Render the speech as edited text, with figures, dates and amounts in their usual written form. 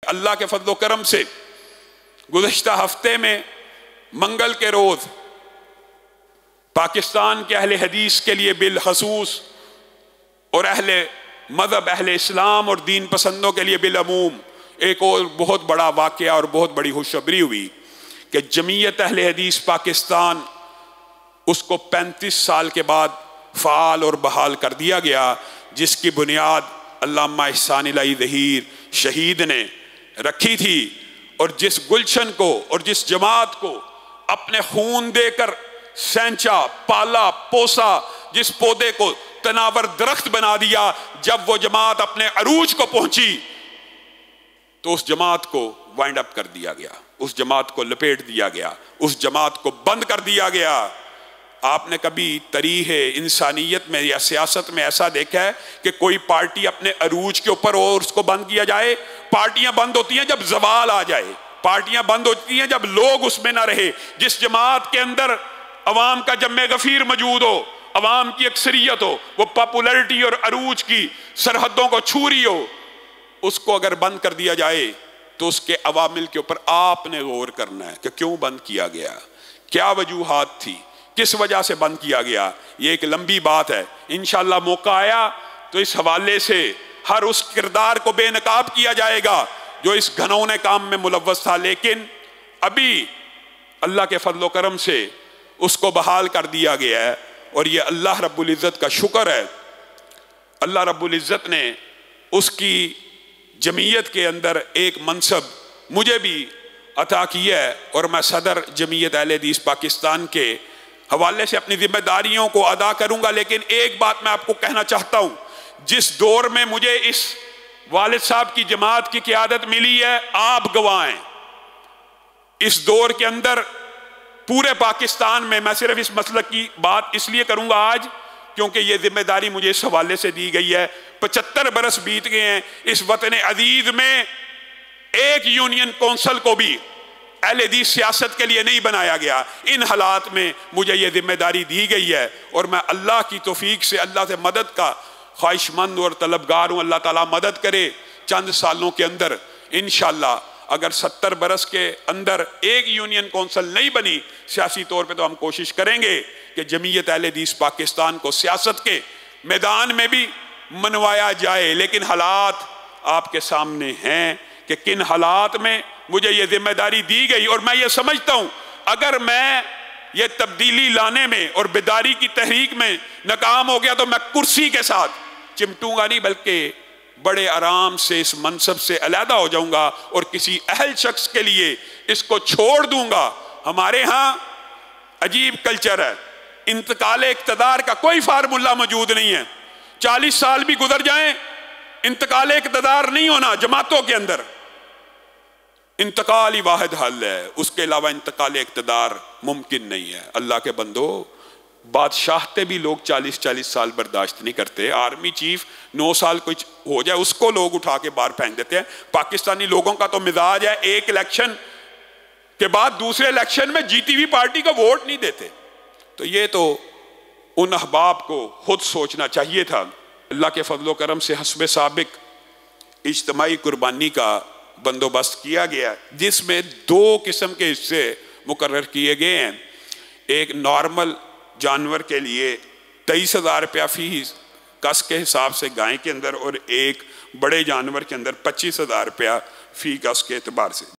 अल्लाह के फजलो करम से गुज़श्ता हफ्ते में मंगल के रोज़ पाकिस्तान के अहले हदीस के लिए बिलखसूस और अहले मज़हब अहले इस्लाम और दीन पसंदों के लिए बिलअमूम एक और बहुत बड़ा वाक़या और बहुत बड़ी खुशखबरी हुई कि जमीयत अहले हदीस पाकिस्तान उसको 35 साल के बाद फ़ाल और बहाल कर दिया गया, जिसकी बुनियाद अल्लामा इहसान इलाही ज़हीर शहीद ने रखी थी। और जिस गुलशन को और जिस जमात को अपने खून देकर सेंचा, पाला, पोसा, जिस पौधे को तनावर दरख्त बना दिया, जब वो जमात अपने अरूज को पहुंची तो उस जमात को वाइंड अप कर दिया गया, उस जमात को लपेट दिया गया, उस जमात को बंद कर दिया गया। आपने कभी तारीख़ इंसानियत में या सियासत में ऐसा देखा है कि कोई पार्टी अपने अरूज के ऊपर और उसको बंद किया जाए? पार्टियां बंद होती हैं जब जवाल आ जाए, पार्टियां बंद होती हैं जब लोग उसमें ना रहे। जिस जमात के अंदर अवाम का जम्मे गफीर मौजूद हो, अवाम की अक्सरियत हो, वो पॉपुलरिटी और अरूज की सरहदों को छू रही हो, उसको अगर बंद कर दिया जाए तो उसके अवामिल के ऊपर आपने गौर करना है कि क्यों बंद किया गया, क्या वजूहात थी, किस वजह से बंद किया गया। ये एक लंबी बात है। इंशाअल्लाह मौका आया तो इस हवाले से हर उस किरदार को बेनकाब किया जाएगा जो इस घनौने काम में मुलव्वस था, लेकिन अभी अल्लाह के फजलो करम से उसको बहाल कर दिया गया है। और ये अल्लाह रब्बुल इज़्ज़त का शुक्र है, अल्लाह रब्बुल इज़्ज़त ने उसकी जमीयत के अंदर एक मनसब मुझे भी अता किया है और मैं सदर जमीयत अहले हदीस पाकिस्तान के हवाले से अपनी जिम्मेदारियों को अदा करूंगा। लेकिन एक बात मैं आपको कहना चाहता हूं, जिस दौर में मुझे इस वालिद साहब की जमात की क़ियादत मिली है, आप गवाह हैं। इस दौर के अंदर पूरे पाकिस्तान में, मैं सिर्फ इस मसलक की बात इसलिए करूंगा आज क्योंकि ये जिम्मेदारी मुझे इस हवाले से दी गई है। 75 बरस बीत गए हैं, इस वतन अजीज में एक यूनियन कौंसिल को भी अहले हदीस सियासत के लिए नहीं बनाया गया। इन हालात में मुझे ये जिम्मेदारी दी गई है और मैं अल्लाह की तौफीक से, अल्लाह से मदद का ख्वाहिशमंद और तलबगार हूँ। अल्लाह ताला मदद करे। चंद सालों के अंदर इंशाअल्लाह अगर 70 बरस के अंदर एक यूनियन कौंसिल नहीं बनी सियासी तौर पे, तो हम कोशिश करेंगे कि जमीयत अहले हदीस पाकिस्तान को सियासत के मैदान में भी मनवाया जाए। लेकिन हालात आपके सामने हैं कि किन हालात में मुझे ये जिम्मेदारी दी गई। और मैं ये समझता हूँ अगर मैं ये तब्दीली लाने में और बेदारी की तहरीक में नाकाम हो गया तो मैं कुर्सी के साथ चिमटूंगा नहीं, बल्कि बड़े आराम से इस मनसब से अलहदा हो जाऊंगा और किसी अहल शख्स के लिए इसको छोड़ दूंगा। हमारे यहाँ अजीब कल्चर है, इंतकाले इक़्तिदार का कोई फार्मूला मौजूद नहीं है। 40 साल भी गुजर जाएं, इंतकाले इक़्तिदार नहीं होना जमातों के अंदर। इंतकाल ही वाहिद हल है, उसके अलावा इंतकाल इक़्तिदार मुमकिन नहीं है। अल्लाह के बंदो, बादशाहते भी लोग 40-40 साल बर्दाश्त नहीं करते। आर्मी चीफ 9 साल कुछ हो जाए उसको लोग उठा के बाहर फेंक देते हैं। पाकिस्तानी लोगों का तो मिजाज है, एक इलेक्शन के बाद दूसरे इलेक्शन में जीती हुई पार्टी का वोट नहीं देते। तो ये तो उन अहबाब को खुद सोचना चाहिए था। अल्लाह के फजलो करम से हस्ब साबिक इज्तिमाई कुर्बानी का बंदोबस्त किया गया, जिसमें 2 किस्म के हिस्से मुकर्रर किए गए हैं। एक नॉर्मल जानवर के लिए 23,000 रुपया फीस कस के हिसाब से गाय के अंदर, और एक बड़े जानवर के अंदर 25,000 रुपया फी कस के एतबार से।